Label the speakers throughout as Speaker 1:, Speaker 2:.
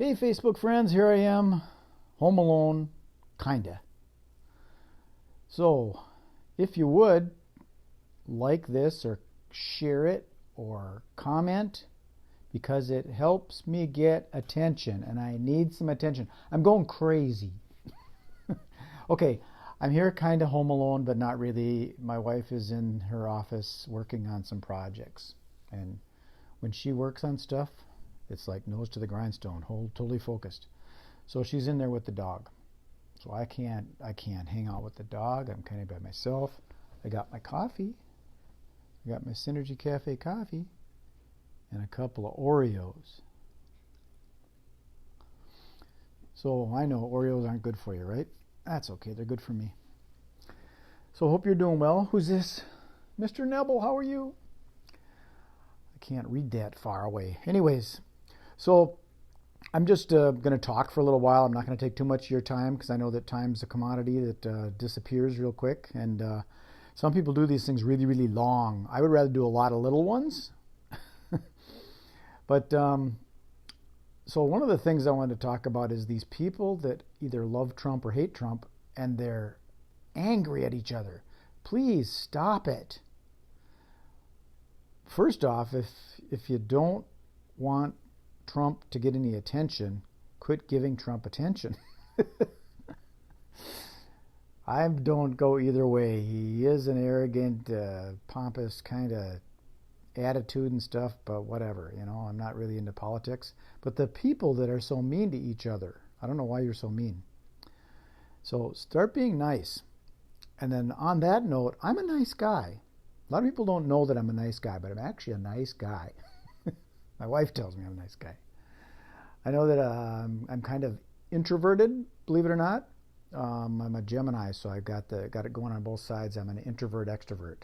Speaker 1: Hey Facebook friends, here I am, home alone, kinda. So, if you would, like this or share it or comment, because it helps me get attention, and I need some attention. I'm going crazy. Okay, I'm here kinda home alone, but not really. My wife is in her office working on some projects, and when she works on stuff, it's like nose to the grindstone, totally focused. So she's in there with the dog. So I can't hang out with the dog. I'm kind of by myself. I got my coffee. I got my Synergy Cafe coffee and a couple of Oreos. So I know Oreos aren't good for you, right? That's okay. They're good for me. So hope you're doing well. Who's this? Mr. Nebel, how are you? I can't read that far away. Anyways, so I'm just going to talk for a little while. I'm not going to take too much of your time because I know that time's a commodity that disappears real quick. And some people do these things really, really long. I would rather do a lot of little ones. But so one of the things I wanted to talk about is these people that either love Trump or hate Trump, and they're angry at each other. Please stop it. First off, if you don't want Trump to get any attention, quit giving Trump attention. I don't go either way. He is an arrogant, pompous kind of attitude and stuff, but whatever. I'm not really into politics. But the people that are so mean to each other, I don't know why you're so mean. So start being nice. And then on that note, I'm a nice guy. A lot of people don't know that I'm a nice guy, but I'm actually a nice guy. My wife tells me I'm a nice guy. I know that I'm kind of introverted, believe it or not. I'm a Gemini, so I've got it going on both sides. I'm an introvert extrovert.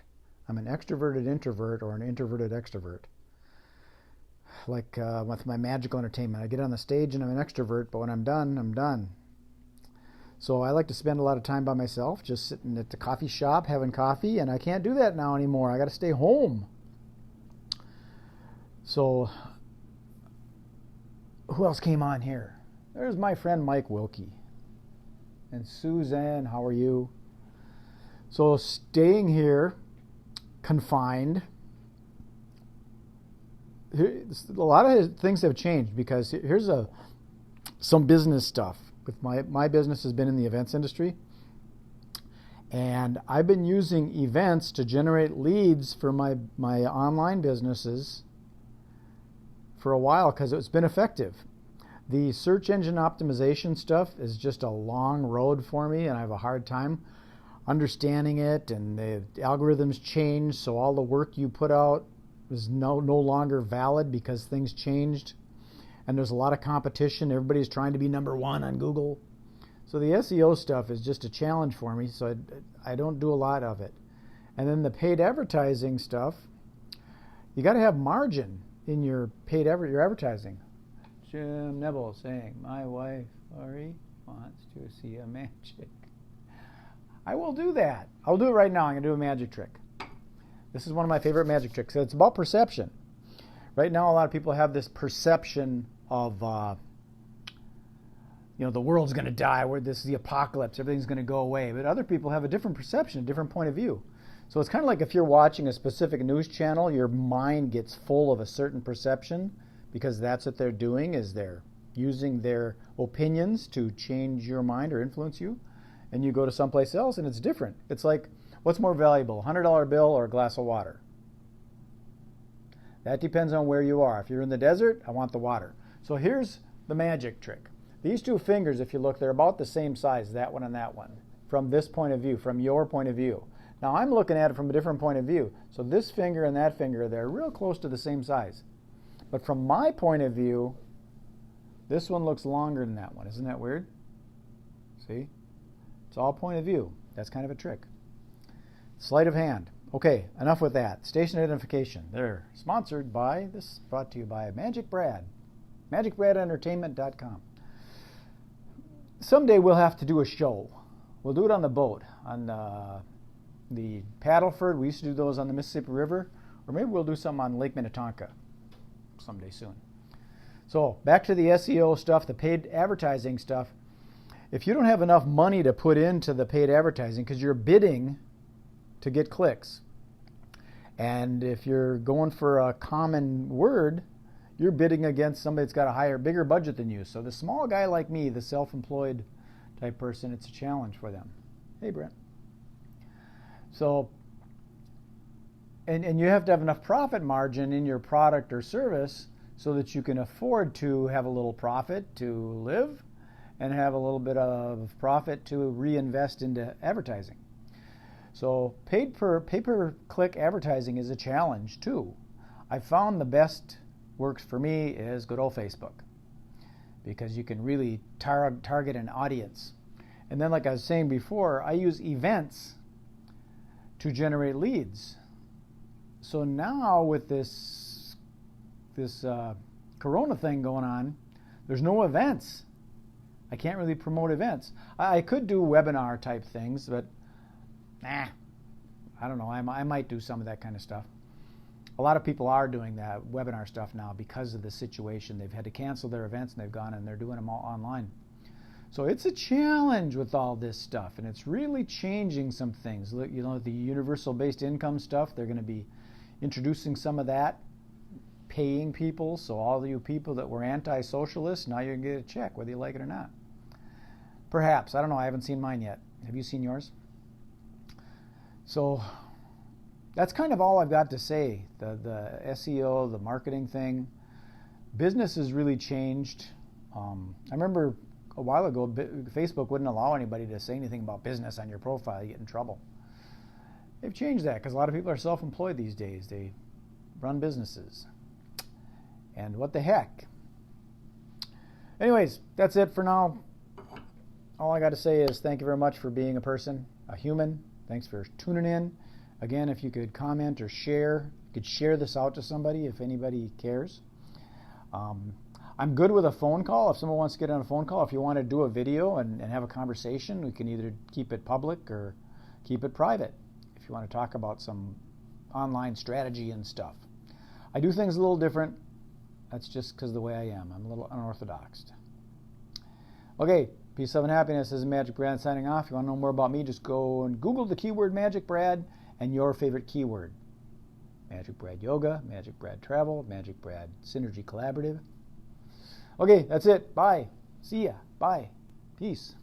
Speaker 1: I'm an extroverted introvert or an introverted extrovert. Like with my magical entertainment, I get on the stage and I'm an extrovert, but when I'm done, I'm done. So I like to spend a lot of time by myself, just sitting at the coffee shop having coffee, and I can't do that now anymore. I got to stay home. So who else came on here? There's my friend Mike Wilkie. And Suzanne, how are you? So staying here, confined. A lot of things have changed because here's some business stuff. With my business has been in the events industry. And I've been using events to generate leads for my online businesses for a while because it's been effective. The search engine optimization stuff is just a long road for me, and I have a hard time understanding it, and the algorithms change, so all the work you put out is no longer valid because things changed, and there's a lot of competition. Everybody's trying to be number one on Google. So the SEO stuff is just a challenge for me, so I don't do a lot of it. And then the paid advertising stuff, you got to have margin in your your advertising. Jim Nebel saying, my wife, Lori, wants to see a magic. I will do that. I'll do it right now. I'm going to do a magic trick. This is one of my favorite magic tricks. It's about perception. Right now, a lot of people have this perception of, the world's going to die, where this is the apocalypse, everything's going to go away. But other people have a different perception, a different point of view. So it's kind of like if you're watching a specific news channel, your mind gets full of a certain perception because that's what they're doing, is they're using their opinions to change your mind or influence you. And you go to someplace else and it's different. It's like, what's more valuable, a $100 bill or a glass of water? That depends on where you are. If you're in the desert, I want the water. So here's the magic trick. These two fingers, if you look, they're about the same size, that one and that one, from this point of view, from your point of view. Now I'm looking at it from a different point of view. So this finger and that finger, they're real close to the same size. But from my point of view, this one looks longer than that one. Isn't that weird? See? It's all point of view. That's kind of a trick. Sleight of hand. Okay, enough with that. Station identification. They're sponsored by, brought to you by MagicBrad. MagicBradEntertainment.com. Someday we'll have to do a show. We'll do it on the boat, on the Paddleford. We used to do those on the Mississippi River. Or maybe we'll do some on Lake Minnetonka someday soon. So back to the SEO stuff, the paid advertising stuff. If you don't have enough money to put into the paid advertising because you're bidding to get clicks, and if you're going for a common word, you're bidding against somebody that's got a bigger budget than you. So the small guy like me, the self-employed type person, it's a challenge for them. Hey, Brent. So, and you have to have enough profit margin in your product or service so that you can afford to have a little profit to live and have a little bit of profit to reinvest into advertising. So pay-per-click advertising is a challenge too. I found the best works for me is good old Facebook, because you can really target an audience. And then, like I was saying before, I use events to generate leads. So now with this Corona thing going on, there's no events. I can't really promote events. I could do webinar type things, but I don't know. I might do some of that kind of stuff. A lot of people are doing that webinar stuff now because of the situation. They've had to cancel their events and they've gone and they're doing them all online. So it's a challenge with all this stuff, and it's really changing some things. Look, you know, the universal based income stuff, they're going to be introducing some of that, paying people. So all of you people that were anti-socialists, now you're going to get a check whether you like it or not. Perhaps. I don't know. I haven't seen mine yet. Have you seen yours? So that's kind of all I've got to say. The SEO, the marketing thing. Business has really changed. I remember a while ago, Facebook wouldn't allow anybody to say anything about business on your profile. You get in trouble. They've changed that because a lot of people are self-employed these days. They run businesses. And what the heck? Anyways, that's it for now. All I got to say is thank you very much for being a person, a human. Thanks for tuning in. Again, if you could comment or share, you could share this out to somebody if anybody cares. I'm good with a phone call. If someone wants to get on a phone call, if you want to do a video and have a conversation, we can either keep it public or keep it private if you want to talk about some online strategy and stuff. I do things a little different. That's just because of the way I am. I'm a little unorthodox. Okay, peace, love, and happiness. This is Magic Brad signing off. If you want to know more about me, just go and Google the keyword Magic Brad and your favorite keyword. Magic Brad Yoga, Magic Brad Travel, Magic Brad Synergy Collaborative. Okay, that's it. Bye. See ya. Bye. Peace.